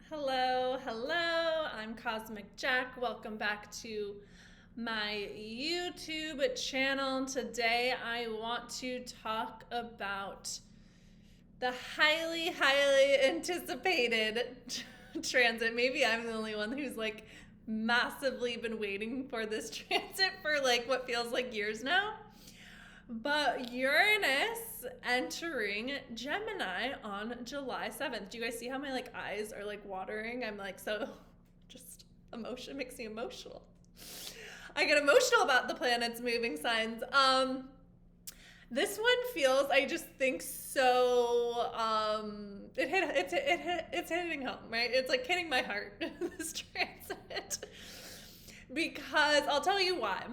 Hello, hello. I'm Cosmic Jack. Welcome back to my YouTube channel. Today I want to talk about the highly anticipated transit. Maybe I'm the only one who's like massively been waiting for this transit for like what feels like years now. But Uranus entering Gemini on July 7th. Do you guys see how my like eyes are like watering? I'm like so just emotion makes me emotional. I get emotional about the planets moving signs. This one feels I just think so it's hitting home, right? It's like hitting my heart this transit. Because I'll tell you why.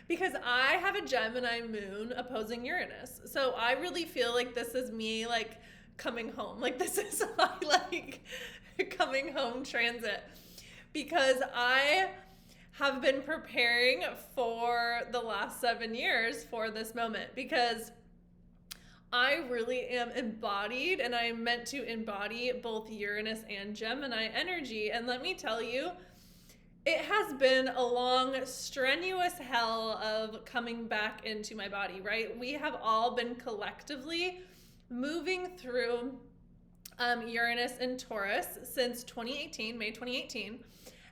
Because I have a Gemini moon opposing Uranus. So I really feel like this is me like coming home. Like this is my like coming home transit. Because I have been preparing for the last 7 years for this moment. Because I really am embodied and I am meant to embody both Uranus and Gemini energy. And let me tell you, it has been a long, strenuous hell of coming back into my body, right? We have all been collectively moving through Uranus and Taurus since 2018, May 2018.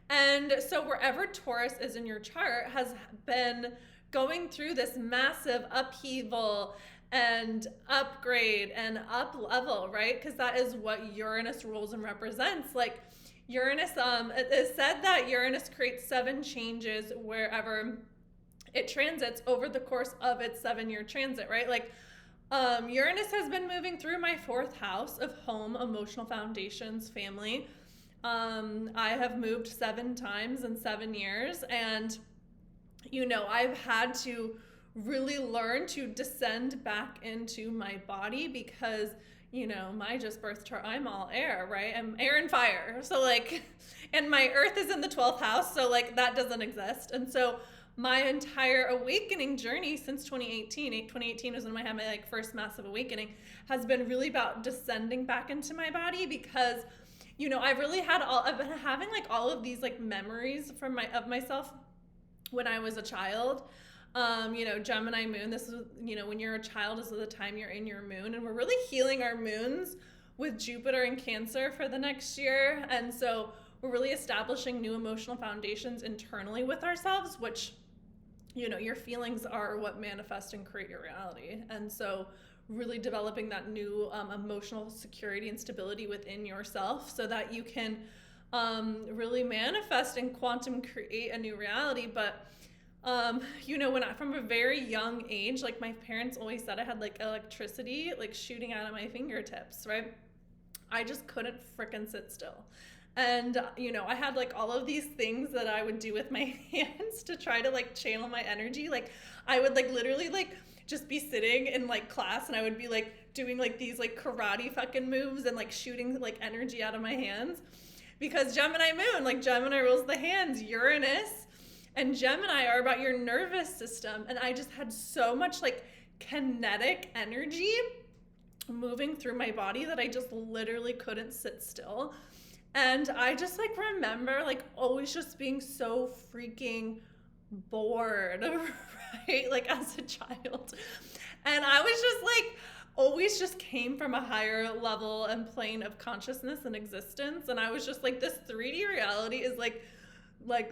And so wherever Taurus is in your chart has been going through this massive upheaval and upgrade and up level, right? Because that is what Uranus rules and represents. Like, Uranus, it is said that Uranus creates 7 changes wherever it transits over the course of its 7-year transit, right? Like, Uranus has been moving through my 4th house of home, emotional foundations, family. I have moved 7 times in 7 years, and, you know, I've had to really learn to descend back into my body because you know, my just birth chart, I'm all air, right? I'm air and fire. So like, and my earth is in the 12th house. So like that doesn't exist. And so my entire awakening journey since 2018 was when I had my like first massive awakening, has been really about descending back into my body because, you know, I've been having like all of these like memories of myself when I was a child. You know, Gemini moon, this is, you know, when you're a child, this is the time you're in your moon. And we're really healing our moons with Jupiter and Cancer for the next year. And so we're really establishing new emotional foundations internally with ourselves, which, you know, your feelings are what manifest and create your reality. And so really developing that new emotional security and stability within yourself so that you can really manifest and quantum create a new reality. But you know, from a very young age, like my parents always said I had like electricity like shooting out of my fingertips, right? I just couldn't frickin' sit still. And, you know, I had like all of these things that I would do with my hands to try to like channel my energy. Like I would like literally like just be sitting in like class and I would be like doing like these like karate fucking moves and like shooting like energy out of my hands because Gemini moon, like Gemini rules the hands, Uranus and Gemini are about your nervous system. And I just had so much like kinetic energy moving through my body that I just literally couldn't sit still. And I just like remember like always just being so freaking bored, right? Like as a child. And I was just like, always just came from a higher level and plane of consciousness and existence. And I was just like, this 3D reality is like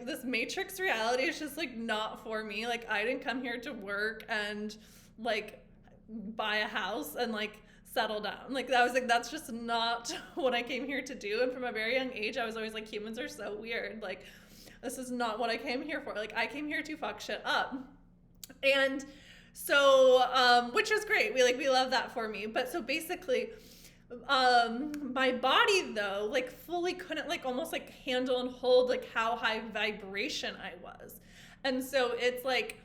this matrix reality is just like not for me. Like I didn't come here to work and like buy a house and like settle down. Like I was like, that's just not what I came here to do. And from a very young age, I was always like, humans are so weird. Like this is not what I came here for. Like I came here to fuck shit up. And so, which is great. We love that for me. But so basically, my body though like fully couldn't like almost like handle and hold like how high vibration I was. And so it's like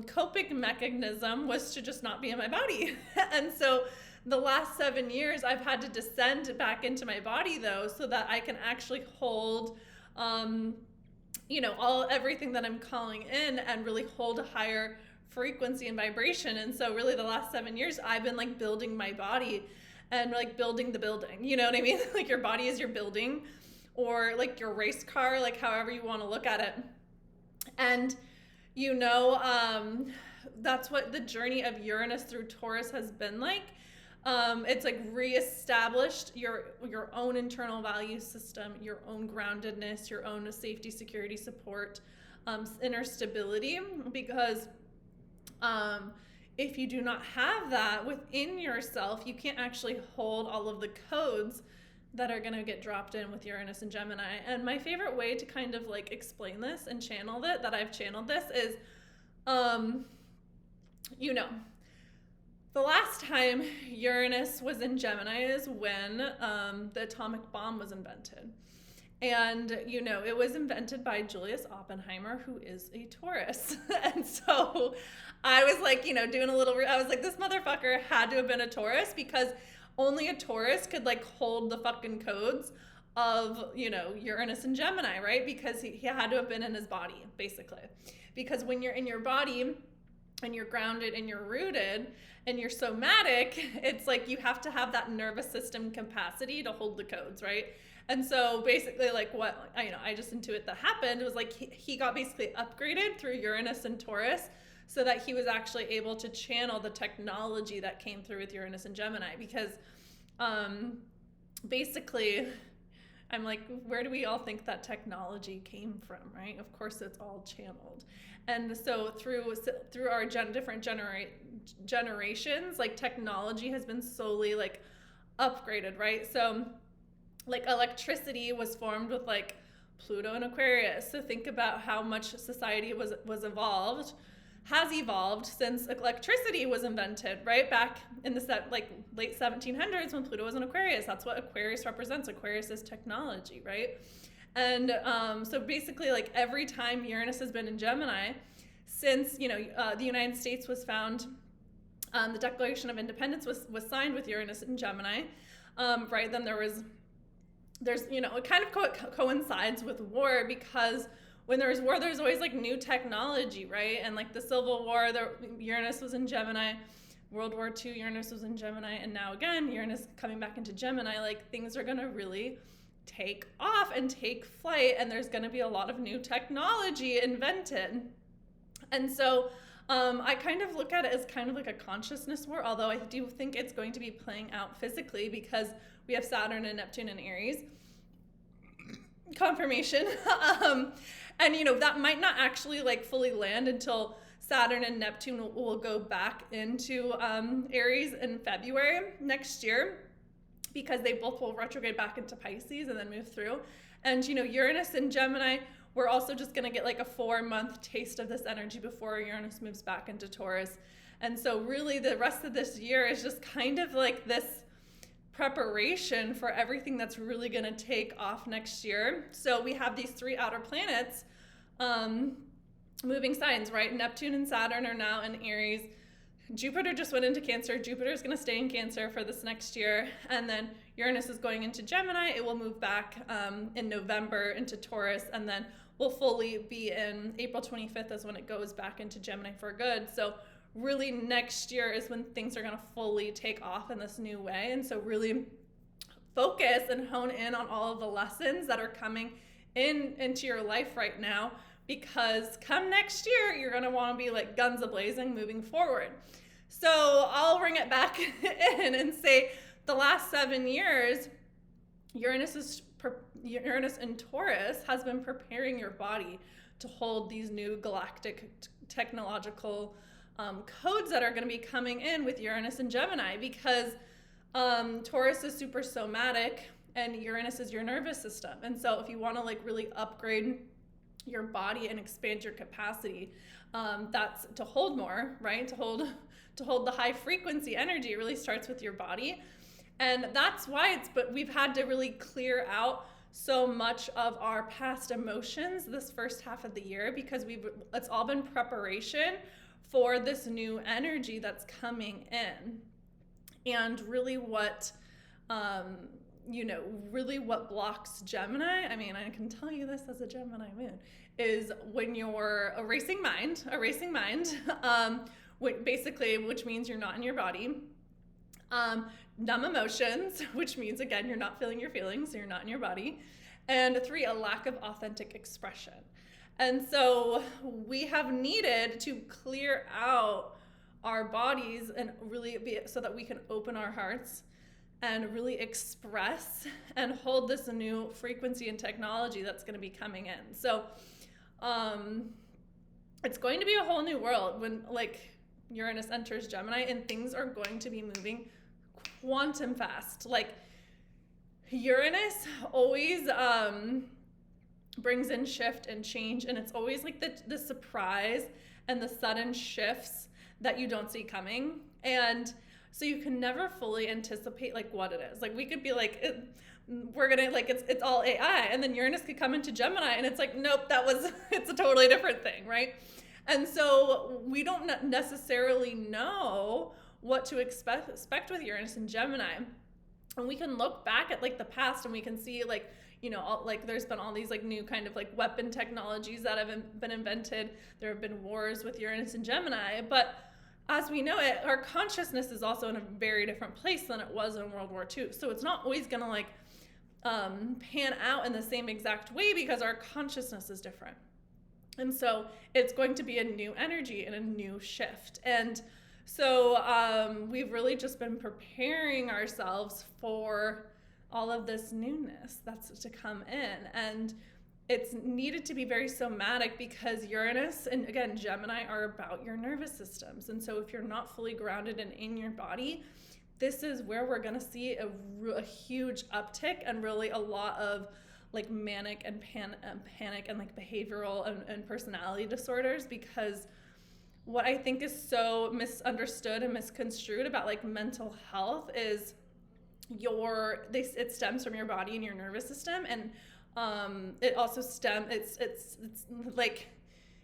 coping mechanism was to just not be in my body. And so the last 7 years I've had to descend back into my body though so that I can actually hold you know everything that I'm calling in and really hold a higher frequency and vibration. And so really the last 7 years I've been like building my body and like building the building, you know what I mean? Like your body is your building, or like your race car, like however you want to look at it. And that's what the journey of Uranus through Taurus has been like. It's like reestablished your own internal value system, your own groundedness, your own safety, security, support, inner stability. Because if you do not have that within yourself, you can't actually hold all of the codes that are going to get dropped in with Uranus and Gemini. And my favorite way to kind of like explain this and channel it, that I've channeled this, is, the last time Uranus was in Gemini is when the atomic bomb was invented. And, it was invented by Julius Oppenheimer, who is a Taurus. And so I was like, I was like, this motherfucker had to have been a Taurus, because only a Taurus could like hold the fucking codes of, Uranus and Gemini, right? Because he had to have been in his body, basically. Because when you're in your body and you're grounded and you're rooted and you're somatic, it's like you have to have that nervous system capacity to hold the codes, right? And so basically like what, I just intuit that happened was like he got basically upgraded through Uranus and Taurus, so that he was actually able to channel the technology that came through with Uranus and Gemini. Because basically, I'm like, where do we all think that technology came from, right? Of course, it's all channeled. And so through our different generations, like technology has been slowly like upgraded, right? So like electricity was formed with like Pluto and Aquarius. So think about how much society has evolved since electricity was invented, right? Back in the late 1700s when Pluto was in Aquarius. That's what Aquarius represents. Aquarius is technology, right? And so basically like every time Uranus has been in Gemini, since, the United States was found, the Declaration of Independence was signed with Uranus and Gemini, right? Then it kind of coincides with war, because when there's war, there's always like new technology, right? And like the Civil War, Uranus was in Gemini. World War II, Uranus was in Gemini. And now again, Uranus coming back into Gemini, like things are gonna really take off and take flight, and there's gonna be a lot of new technology invented. And so I kind of look at it as kind of like a consciousness war, although I do think it's going to be playing out physically, because we have Saturn and Neptune in Aries. Confirmation. And that might not actually like fully land until Saturn and Neptune will go back into Aries in February next year, because they both will retrograde back into Pisces and then move through. And Uranus and Gemini, we're also just going to get like a 4-month taste of this energy before Uranus moves back into Taurus. And so really the rest of this year is just kind of like this preparation for everything that's really going to take off next year. So we have these 3 outer planets moving signs, right? Neptune and Saturn are now in Aries. Jupiter just went into Cancer. Jupiter is going to stay in Cancer for this next year. And then Uranus is going into Gemini. It will move back in November into Taurus, and then will fully be in April 25th is when it goes back into Gemini for good. So really next year is when things are going to fully take off in this new way. And so really focus and hone in on all of the lessons that are coming into your life right now, because come next year, you're going to want to be like guns a-blazing moving forward. So I'll bring it back in and say the last 7 years, Uranus in Taurus has been preparing your body to hold these new galactic technological codes that are going to be coming in with Uranus and Gemini, because Taurus is super somatic and Uranus is your nervous system. And so if you want to like really upgrade your body and expand your capacity, that's to hold more, right? To hold the high frequency energy, it really starts with your body. And that's why but we've had to really clear out so much of our past emotions this first half of the year, because it's all been preparation for this new energy that's coming in. And really what blocks Gemini, I mean, I can tell you this as a Gemini moon, is when you're a racing mind, which means you're not in your body, numb emotions, which means, again, you're not feeling your feelings, so you're not in your body. And 3, a lack of authentic expression. And so we have needed to clear out our bodies and really be so that we can open our hearts and really express and hold this new frequency and technology that's going to be coming in. So it's going to be a whole new world when like Uranus enters Gemini, and things are going to be moving quantum fast. Like Uranus always brings in shift and change, and it's always like the surprise and the sudden shifts that you don't see coming. And so you can never fully anticipate like what it is. Like we could be like, we're gonna like it's all AI, and then Uranus could come into Gemini and it's like, nope, it's a totally different thing, right? And so we don't necessarily know what to expect with Uranus and Gemini. And we can look back at like the past and we can see like, you know, like there's been all these like new kind of like weapon technologies that have been invented. There have been wars with Uranus and Gemini, but as we know it, our consciousness is also in a very different place than it was in World War II. So it's not always gonna like pan out in the same exact way because our consciousness is different. And so it's going to be a new energy and a new shift. And so we've really just been preparing ourselves for all of this newness that's to come in. And it's needed to be very somatic because Uranus and again Gemini are about your nervous systems. And so if you're not fully grounded and in your body, this is where we're going to see a huge uptick and really a lot of like manic and panic and like behavioral and personality disorders. Because what I think is so misunderstood and misconstrued about like mental health is it stems from your body and your nervous system, and it also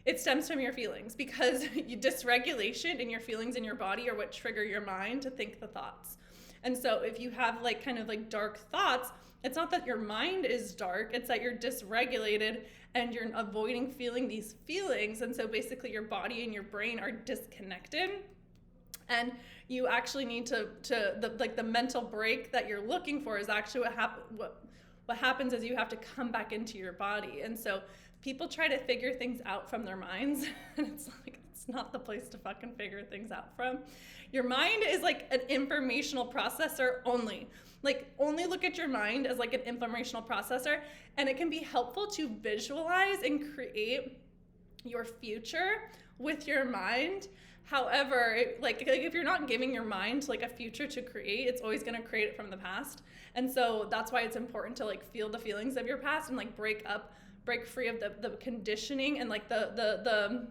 it stems from your feelings, because dysregulation in your feelings in your body are what trigger your mind to think the thoughts. And so if you have like kind of like dark thoughts, it's not that your mind is dark, it's that you're dysregulated and you're avoiding feeling these feelings. And so basically your body and your brain are disconnected, and you actually need the mental break that you're looking for is actually what happens is you have to come back into your body. And so people try to figure things out from their minds, and it's like, it's not the place to fucking figure things out from. Your mind is like an informational processor only. Like, only look at your mind as like an informational processor, and it can be helpful to visualize and create your future with your mind. However, like if you're not giving your mind like a future to create, it's always going to create it from the past. And so that's why it's important to like feel the feelings of your past and like break free of the conditioning and like the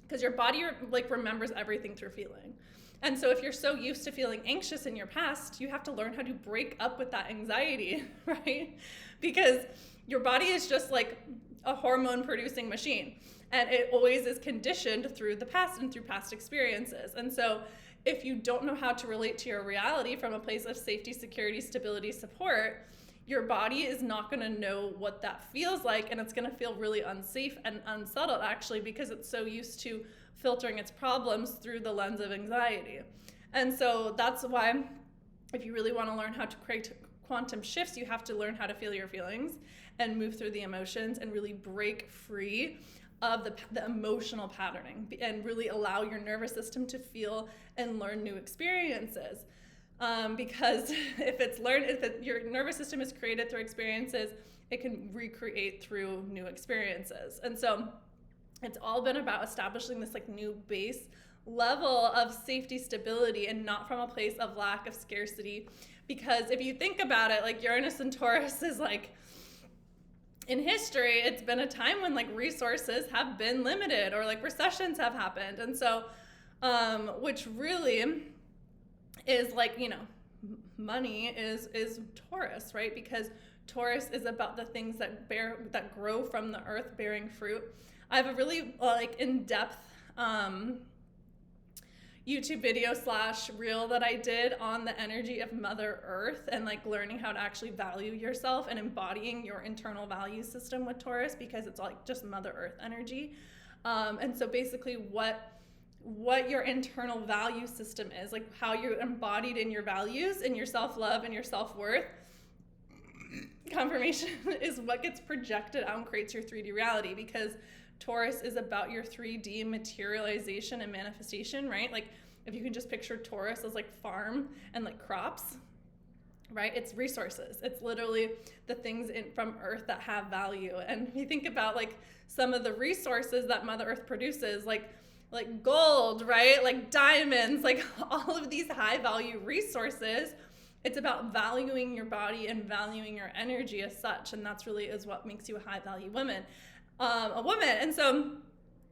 because your body like remembers everything through feeling. And so if you're so used to feeling anxious in your past, you have to learn how to break up with that anxiety, right? Because your body is just like a hormone producing machine, and it always is conditioned through the past and through past experiences. And so if you don't know how to relate to your reality from a place of safety, security, stability, support, your body is not going to know what that feels like, and it's going to feel really unsafe and unsettled actually, because it's so used to filtering its problems through the lens of anxiety. And so that's why if you really want to learn how to create quantum shifts, you have to learn how to feel your feelings and move through the emotions and really break free of the emotional patterning and really allow your nervous system to feel and learn new experiences. Because if your nervous system is created through experiences, it can recreate through new experiences. And so it's all been about establishing this like new base level of safety, stability, and not from a place of lack of scarcity. Because if you think about it, like Uranus and Taurus is like, in history, it's been a time when like resources have been limited or like recessions have happened. And so, which really is like, you know, money is Taurus, right? Because Taurus is about the things that grow from the earth bearing fruit. I have a really like in-depth YouTube video / reel that I did on the energy of Mother Earth and like learning how to actually value yourself and embodying your internal value system with Taurus, because it's like just Mother Earth energy. And so basically what what your internal value system is, like how you're embodied in your values and your self-love and your self-worth. Confirmation is what gets projected out and creates your 3D reality, because Taurus is about your 3D materialization and manifestation, right? Like if you can just picture Taurus as like farm and like crops, right? It's resources. It's literally the things from Earth that have value. And if you think about like some of the resources that Mother Earth produces, like gold, right? Like diamonds, like all of these high value resources, it's about valuing your body and valuing your energy as such. And that's really is what makes you a high value woman, a woman. And so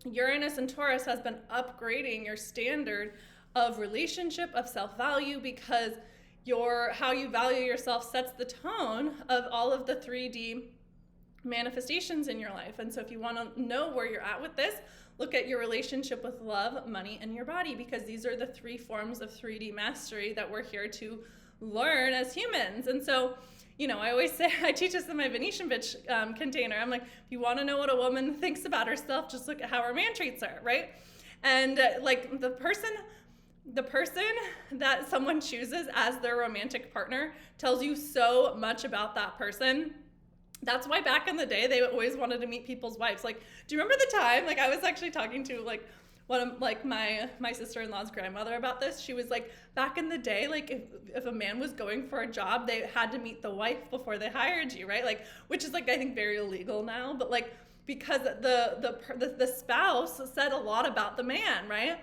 Uranus and Taurus has been upgrading your standard of relationship, of self-value, because how you value yourself sets the tone of all of the 3D manifestations in your life. And so if you want to know where you're at with this, look at your relationship with love, money, and your body, because these are the 3 forms of 3D mastery that we're here to learn as humans. And so, you know, I always say, I teach this in my Venetian bitch container. I'm like, if you want to know what a woman thinks about herself, just look at how her man treats her, right? And like the person that someone chooses as their romantic partner tells you so much about that person. That's why back in the day, they always wanted to meet people's wives. Like, do you remember the time, like I was actually talking to like one of like my sister-in-law's grandmother about this. She was like, back in the day, like if a man was going for a job, they had to meet the wife before they hired you, right? Like, which is like, I think very illegal now, but like, because the spouse said a lot about the man, right?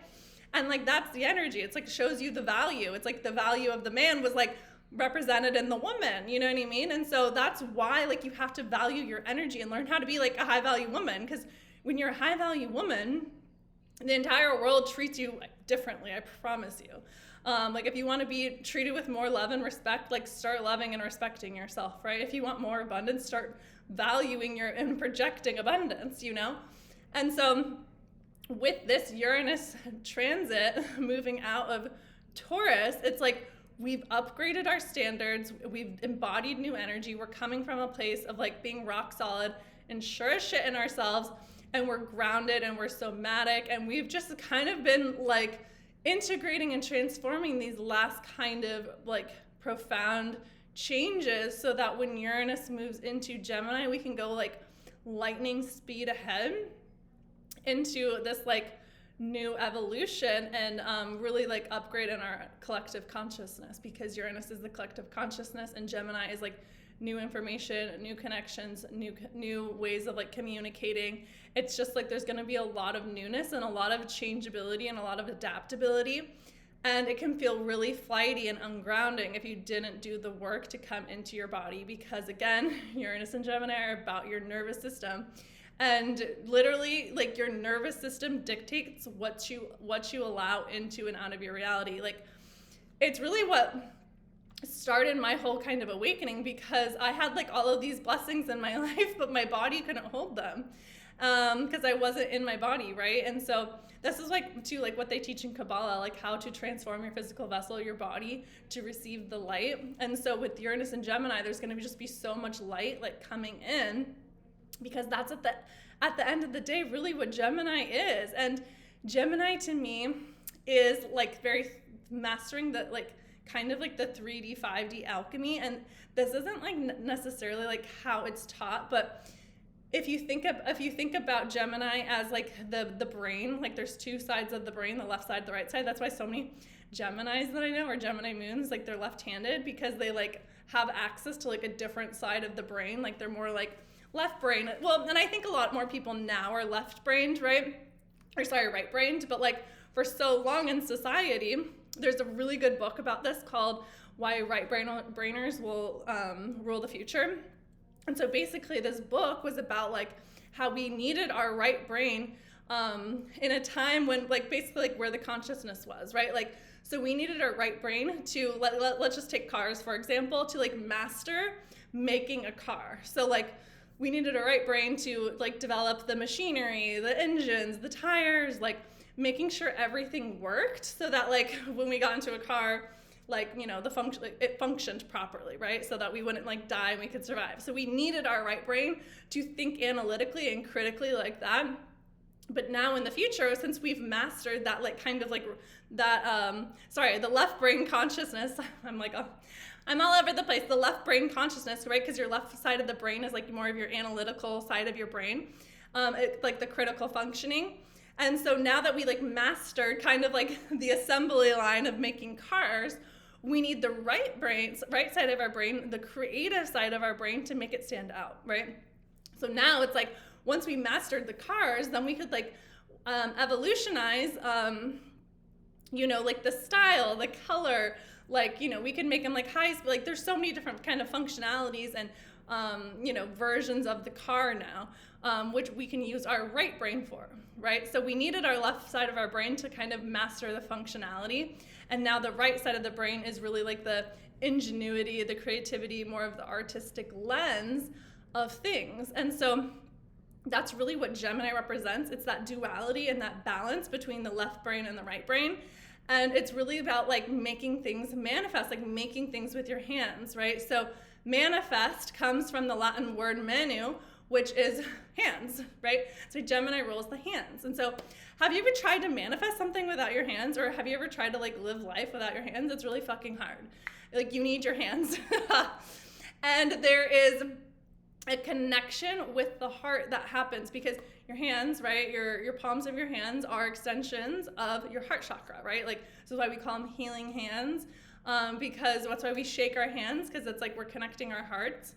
And like, that's the energy. It's like, shows you the value. It's like the value of the man was like represented in the woman, you know what I mean? And so that's why like you have to value your energy and learn how to be like a high value woman. Because when you're a high value woman, the entire world treats you differently, I promise you. Like if you want to be treated with more love and respect, like start loving and respecting yourself, right? If you want more abundance, start valuing and projecting abundance, you know? And so with this Uranus transit moving out of Taurus, it's like we've upgraded our standards, we've embodied new energy, we're coming from a place of like being rock solid and sure as shit in ourselves, and we're grounded and we're somatic, and we've just kind of been like integrating and transforming these last kind of like profound changes so that when Uranus moves into Gemini, we can go like lightning speed ahead into this like new evolution and really like upgrade in our collective consciousness, because Uranus is the collective consciousness and Gemini is like new information, new connections, new ways of like communicating. It's just like there's going to be a lot of newness and a lot of changeability and a lot of adaptability, and it can feel really flighty and ungrounding if you didn't do the work to come into your body, because again, Uranus and Gemini are about your nervous system. And literally, like your nervous system dictates what you allow into and out of your reality. Like it's really what started my whole kind of awakening, because I had like all of these blessings in my life, but my body couldn't hold them because I wasn't in my body, right? And so this is like too like what they teach in Kabbalah, like how to transform your physical vessel, your body, to receive the light. And so with Uranus and Gemini, there's going to just be so much light like coming in, because that's at the end of the day really what Gemini is. And Gemini to me is like very mastering the like kind of like the 3D 5D alchemy. And this isn't like necessarily like how it's taught, but if you think about Gemini as like the brain, like there's 2 sides of the brain, the left side, the right side. That's why so many Geminis that I know are Gemini moons, like they're left-handed, because they like have access to like a different side of the brain. Like they're more like left brain. Well, and I think a lot more people now are left-brained, right? Right-brained. But like for so long in society, there's a really good book about this called Why Right-Brainers Will Rule the Future. And so basically this book was about like how we needed our right brain in a time when like basically like where the consciousness was, right? Like, so we needed our right brain to, let's just take cars, for example, to like master making a car. So like we needed our right brain to like develop the machinery, the engines, the tires, like making sure everything worked so that like when we got into a car, like, you know, it functioned properly, right? So that we wouldn't like die and we could survive. So we needed our right brain to think analytically and critically like that. But now in the future, since we've mastered that like kind of like that, the left brain consciousness, I'm like, oh, I'm all over the place. The left brain consciousness, right? Because your left side of the brain is like more of your analytical side of your brain, like the critical functioning. And so now that we like mastered kind of like the assembly line of making cars, we need the right side of our brain, the creative side of our brain to make it stand out, right? So now it's like, once we mastered the cars, then we could like evolutionize, like the style, the color, like, we can make them like like there's so many different kind of functionalities and, versions of the car now, which we can use our right brain for, right? So we needed our left side of our brain to kind of master the functionality. And now the right side of the brain is really like the ingenuity, the creativity, more of the artistic lens of things. And so that's really what Gemini represents. It's that duality and that balance between the left brain and the right brain. And it's really about like making things manifest, like making things with your hands, right? So manifest comes from the Latin word manu, which is hands, right? So Gemini rules the hands. And so have you ever tried to manifest something without your hands? Or have you ever tried to like live life without your hands? It's really fucking hard. Like you need your hands. And there is a connection with the heart that happens because your hands, right, your palms of your hands are extensions of your heart chakra, right? Like, this is why we call them healing hands, because that's why we shake our hands, because it's like we're connecting our hearts.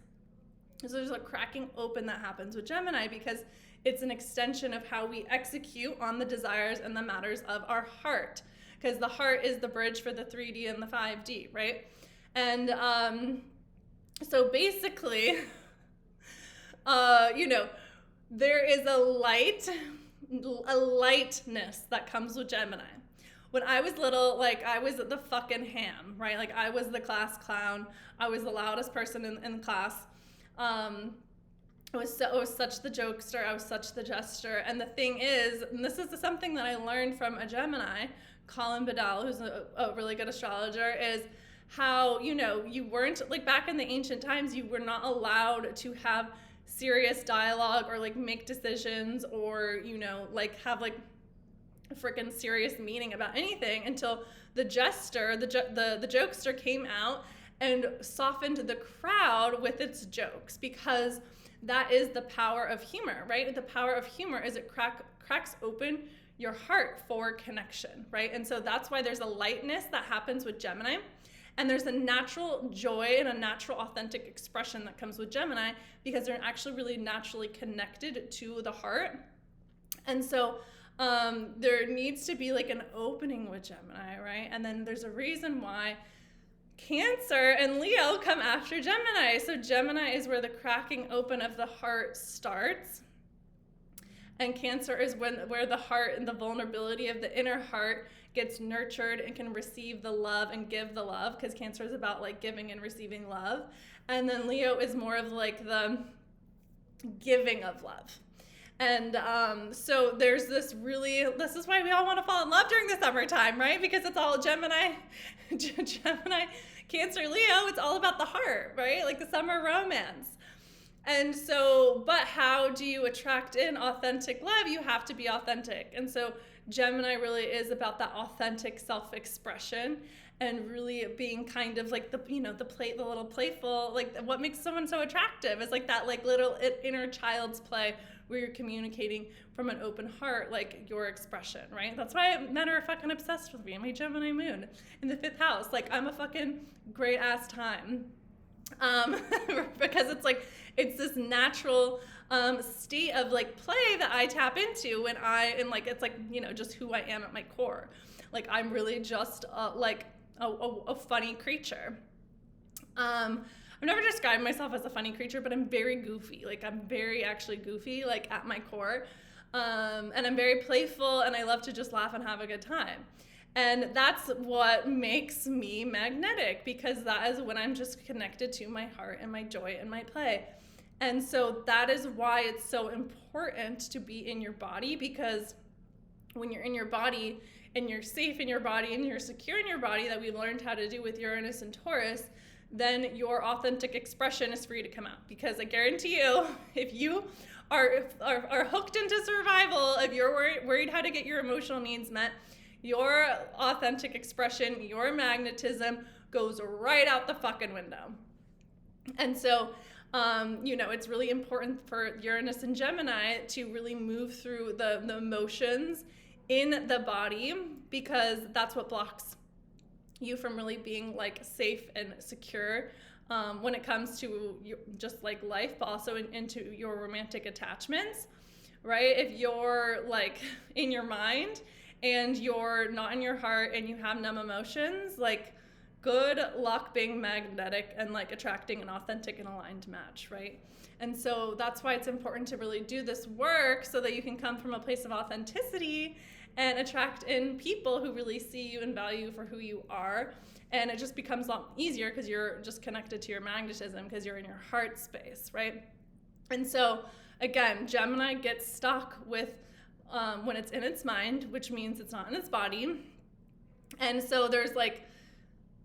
So there's a cracking open that happens with Gemini because it's an extension of how we execute on the desires and the matters of our heart, because the heart is the bridge for the 3D and the 5D, right? And so basically, there is a lightness that comes with Gemini. When I was little, like I was the fucking ham, right? Like I was the class clown. I was the loudest person in class. I was such the jokester. I was such the jester. And the thing is, and this is something that I learned from a Gemini, Colin Bedell, who's a really good astrologer, is how, you weren't, like back in the ancient times, you were not allowed to have serious dialogue or like make decisions or, like have like a freaking serious meaning about anything until the jester, the jokester came out and softened the crowd with its jokes, because that is the power of humor, right? The power of humor is it cracks open your heart for connection, right? And so that's why there's a lightness that happens with Gemini. And there's a natural joy and a natural authentic expression that comes with Gemini because they're actually really naturally connected to the heart. And so there needs to be like an opening with Gemini, right? And then there's a reason why Cancer and Leo come after Gemini. So Gemini is where the cracking open of the heart starts. And Cancer is where the heart and the vulnerability of the inner heart gets nurtured and can receive the love and give the love, because Cancer is about like giving and receiving love. And then Leo is more of like the giving of love. And so there's this is why we all want to fall in love during the summertime, right? Because it's all Gemini, Cancer, Leo, it's all about the heart, right? Like the summer romance. And so, but how do you attract in authentic love? You have to be authentic. And so Gemini really is about that authentic self-expression and really being kind of like the little playful, like what makes someone so attractive is like that like little inner child's play where you're communicating from an open heart, like your expression, right? That's why men are fucking obsessed with me. My Gemini moon in the 5th house. Like I'm a fucking great ass time. Because it's like, it's this natural state of like play that I tap into when it's like, just who I am at my core. Like I'm really just like a funny creature. I've never described myself as a funny creature, but I'm very goofy. Like I'm very actually goofy, like at my core. And I'm very playful and I love to just laugh and have a good time. And that's what makes me magnetic, because that is when I'm just connected to my heart and my joy and my play. And so that is why it's so important to be in your body, because when you're in your body and you're safe in your body and you're secure in your body, that we learned how to do with Uranus and Taurus, then your authentic expression is free to come out. Because I guarantee you, if you are hooked into survival, if you're worried how to get your emotional needs met, your authentic expression, your magnetism goes right out the fucking window. And so, it's really important for Uranus and Gemini to really move through the emotions in the body, because that's what blocks you from really being like safe and secure when it comes to just like life, but also into your romantic attachments, right? If you're like in your mind and you're not in your heart and you have numb emotions, like good luck being magnetic and like attracting an authentic and aligned match, right? And so that's why it's important to really do this work, so that you can come from a place of authenticity and attract in people who really see you and value you for who you are. And it just becomes a lot easier because you're just connected to your magnetism, because you're in your heart space, right? And so again, Gemini gets stuck with when it's in its mind, which means it's not in its body. And so there's like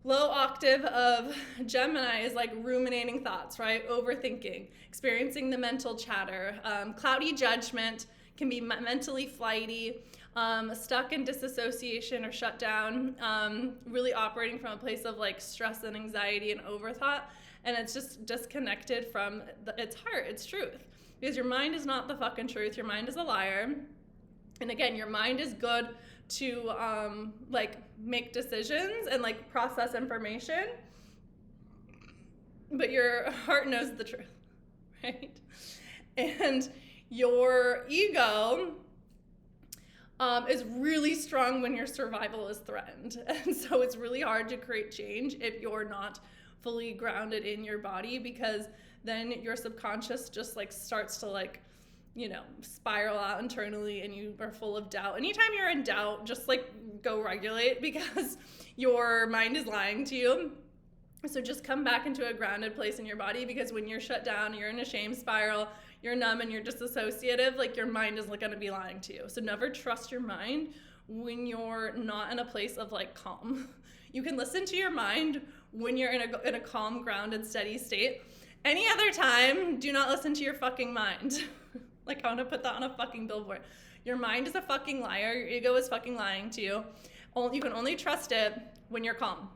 low octave of Gemini is like ruminating thoughts, right? Overthinking, experiencing the mental chatter, cloudy judgment, can be mentally flighty, stuck in disassociation or shut down, really operating from a place of like stress and anxiety and overthought. And it's just disconnected from its heart, its truth. Because your mind is not the fucking truth. Your mind is a liar. And again, your mind is good to like make decisions and like process information, but your heart knows the truth, right? And your ego is really strong when your survival is threatened. And so it's really hard to create change if you're not fully grounded in your body, because then your subconscious just like starts to like, spiral out internally, and you are full of doubt. Anytime you're in doubt, just like go regulate, because your mind is lying to you. So just come back into a grounded place in your body, because when you're shut down, you're in a shame spiral, you're numb and you're disassociative, like your mind is going to be lying to you. So never trust your mind when you're not in a place of like calm. You can listen to your mind when you're in a calm, grounded, steady state. Any other time, do not listen to your fucking mind. Like, I want to put that on a fucking billboard. Your mind is a fucking liar. Your ego is fucking lying to you. You can only trust it when you're calm.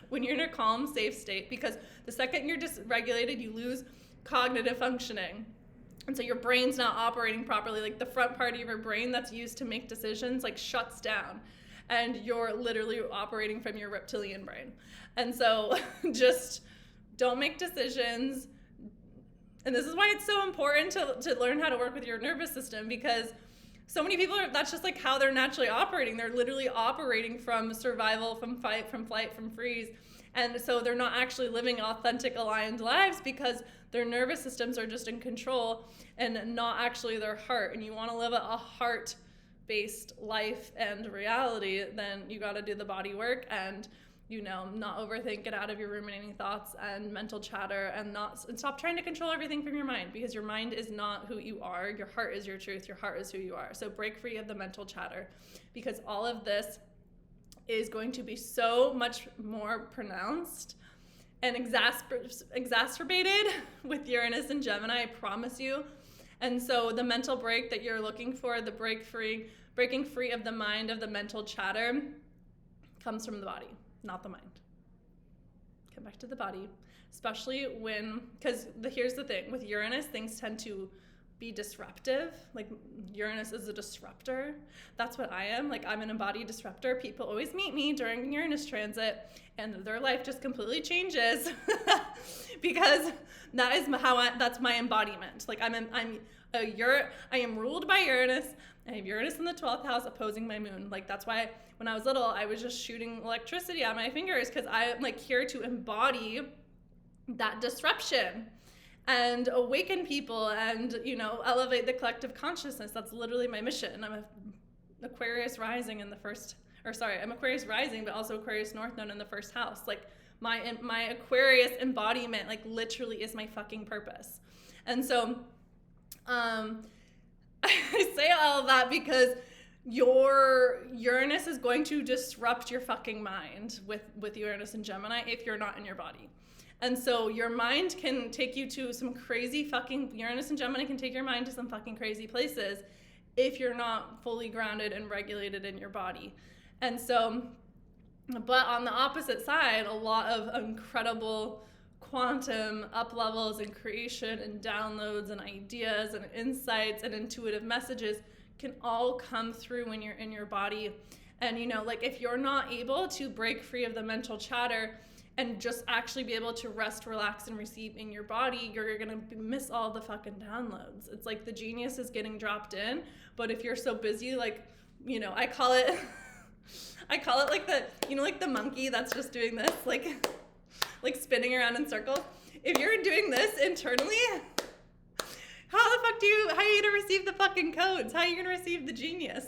When you're in a calm, safe state. Because the second you're dysregulated, you lose cognitive functioning. And so your brain's not operating properly. Like, the front part of your brain that's used to make decisions, like, shuts down. And you're literally operating from your reptilian brain. And so just don't make decisions. And this is why it's so important to learn how to work with your nervous system, because so many people that's just like how they're naturally operating. They're literally operating from survival, from fight, from flight, from freeze. And so they're not actually living authentic, aligned lives, because their nervous systems are just in control and not actually their heart. And you want to live a heart-based life and reality, then you got to do the body work and not overthink it out of your ruminating thoughts and mental chatter, and stop trying to control everything from your mind, because your mind is not who you are. Your heart is your truth. Your heart is who you are. So break free of the mental chatter, because all of this is going to be so much more pronounced and exacerbated with Uranus and Gemini, I promise you. And so the mental break that you're looking for, the breaking free of the mind, of the mental chatter, comes from the body, not the mind. Come back to the body, especially because here's the thing, with Uranus, things tend to be disruptive. Like, Uranus is a disruptor. That's what I am. Like, I'm an embodied disruptor. People always meet me during Uranus transit and their life just completely changes because that's my embodiment. Like, I am ruled by Uranus. I have Uranus in the 12th house opposing my moon. Like, that's why when I was little, I was just shooting electricity out of my fingers, because I'm like here to embody that disruption and awaken people and, elevate the collective consciousness. That's literally my mission. I'm Aquarius rising in the first, I'm Aquarius rising, but also Aquarius North Node in the first house. Like, my Aquarius embodiment, like, literally is my fucking purpose. And so, I say all of that because your Uranus is going to disrupt your fucking mind with Uranus and Gemini if you're not in your body. And so your mind can take you to some crazy fucking, Uranus and Gemini can take your mind to some fucking crazy places if you're not fully grounded and regulated in your body. And so, but on the opposite side, a lot of incredible quantum up levels and creation and downloads and ideas and insights and intuitive messages can all come through when you're in your body. And, you know, like if you're not able to break free of the mental chatter and just actually be able to rest, relax, and receive in your body, you're gonna miss all the fucking downloads. It's like the genius is getting dropped in, but if you're so busy, like, you know, I call it like the, you know, like the monkey that's just doing this, like spinning around in circles. If you're doing this internally, how are you gonna receive the fucking codes? How are you gonna receive the genius?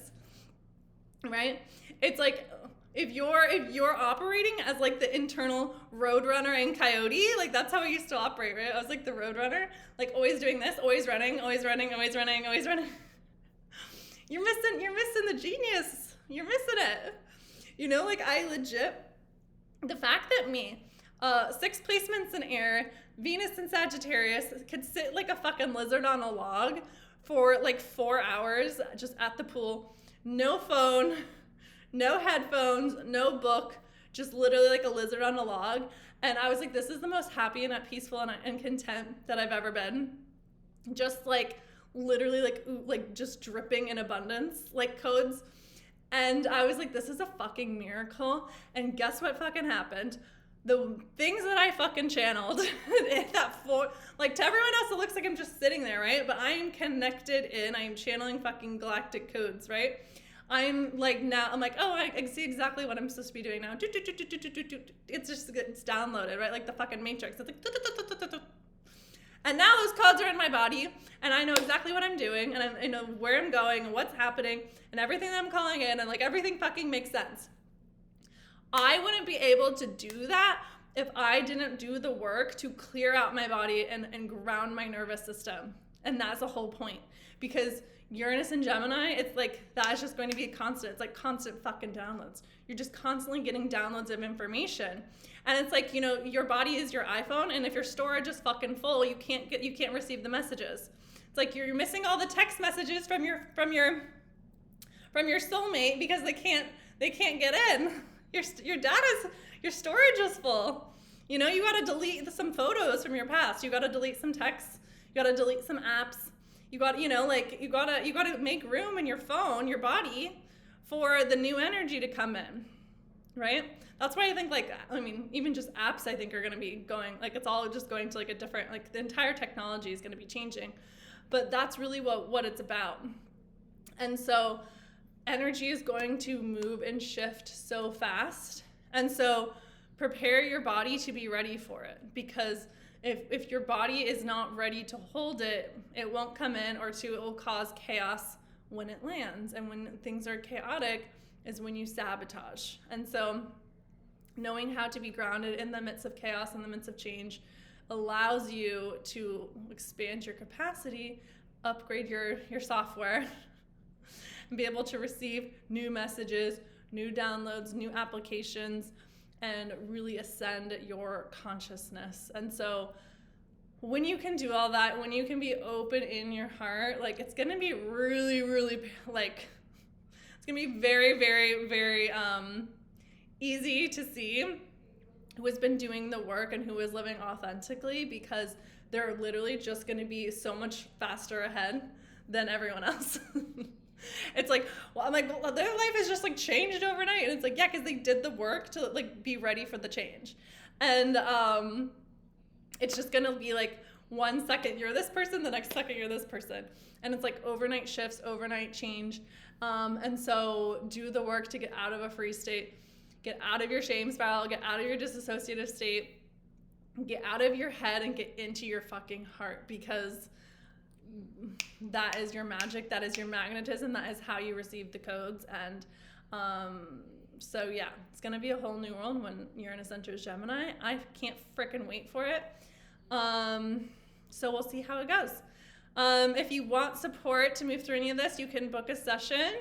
Right? It's like, if you're operating as like the internal roadrunner and coyote, like that's how I used to operate, right? I was like the roadrunner, like always doing this, always running, always running, always running, always running. You're missing the genius. You're missing it. You know, like I legit, the fact that me, 6 placements in air, Venus and Sagittarius could sit like a fucking lizard on a log for like 4 hours just at the pool, no phone, no headphones, no book, just literally like a lizard on a log. And I was like, this is the most happy and peaceful and content that I've ever been. Just like literally like just dripping in abundance, like codes. And I was like, this is a fucking miracle. And guess what fucking happened? The things that I fucking channeled, like to everyone else, it looks like I'm just sitting there, right? But I am connected in, I am channeling fucking galactic codes, right? I'm like, now, I'm like, oh, I see exactly what I'm supposed to be doing now. It's downloaded, right? Like the fucking Matrix. It's like, and now those codes are in my body, and I know exactly what I'm doing, and I know where I'm going, and what's happening, and everything that I'm calling in, and like everything fucking makes sense. I wouldn't be able to do that if I didn't do the work to clear out my body and ground my nervous system. And that's the whole point. Because Uranus and Gemini, it's like, that's just going to be constant. It's like constant fucking downloads. You're just constantly getting downloads of information. And it's like, you know, your body is your iPhone, and if your storage is fucking full, you can't receive the messages. It's like you're missing all the text messages from your soulmate because they can't get in. Your storage is full. You know, you gotta delete some photos from your past. You gotta delete some texts. You gotta delete some apps. You gotta make room in your phone, your body, for the new energy to come in, right? That's why I think, like, I mean, even just apps, I think are gonna be going, like, it's all just going to like a different, like the entire technology is gonna be changing. But that's really what it's about. And so energy is going to move and shift so fast. And so prepare your body to be ready for it, because if your body is not ready to hold it, it won't come in, or it will cause chaos when it lands. And when things are chaotic is when you sabotage. And so knowing how to be grounded in the midst of chaos, in the midst of change, allows you to expand your capacity, upgrade your software, and be able to receive new messages, new downloads, new applications, and really ascend your consciousness. And so when you can do all that, when you can be open in your heart, like it's gonna be really, really, like, it's gonna be very, very, very easy to see who has been doing the work and who is living authentically, because they're literally just gonna be so much faster ahead than everyone else. It's like, well, I'm like, well, their life is just like changed overnight. And it's like, yeah, because they did the work to like be ready for the change. And it's just gonna be like 1 second you're this person, the next second you're this person. And it's like overnight shifts, overnight change. And so do the work to get out of a free state, get out of your shame spiral, get out of your disassociative state, get out of your head and get into your fucking heart, because that is your magic, that is your magnetism, that is how you receive the codes. And so yeah, it's gonna be a whole new world when Uranus enters Gemini. I can't freaking wait for it. So we'll see how it goes. If you want support to move through any of this, you can book a session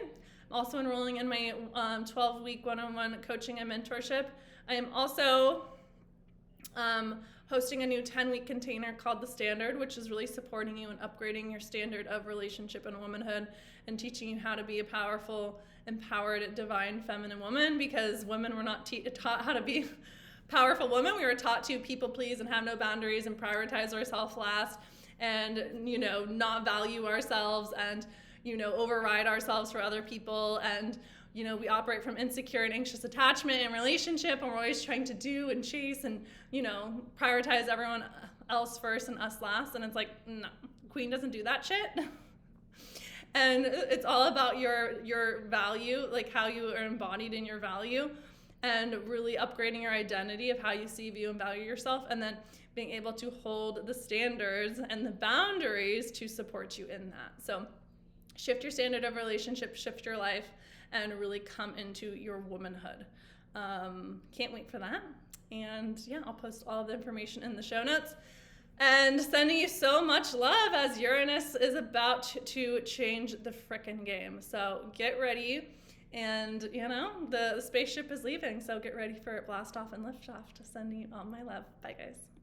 also enrolling in my 12-week one-on-one coaching and mentorship. I am also hosting a new 10-week container called The Standard, which is really supporting you and upgrading your standard of relationship and womanhood and teaching you how to be a powerful, empowered, divine, feminine woman, because women were not taught how to be powerful women. We were taught to people please and have no boundaries and prioritize ourselves last and, not value ourselves and, override ourselves for other people. And, we operate from insecure and anxious attachment and relationship, and we're always trying to do and chase and, prioritize everyone else first and us last. And it's like, no, Queen doesn't do that shit. And it's all about your value, like how you are embodied in your value, and really upgrading your identity of how you see, view, and value yourself, and then being able to hold the standards and the boundaries to support you in that. So shift your standard of relationship, shift your life, and really come into your womanhood. Can't wait for that. And yeah, I'll post all of the information in the show notes. And sending you so much love as Uranus is about to change the frickin' game. So get ready. And, the spaceship is leaving. So get ready for it, blast off and lift off. Just sending you all my love. Bye, guys.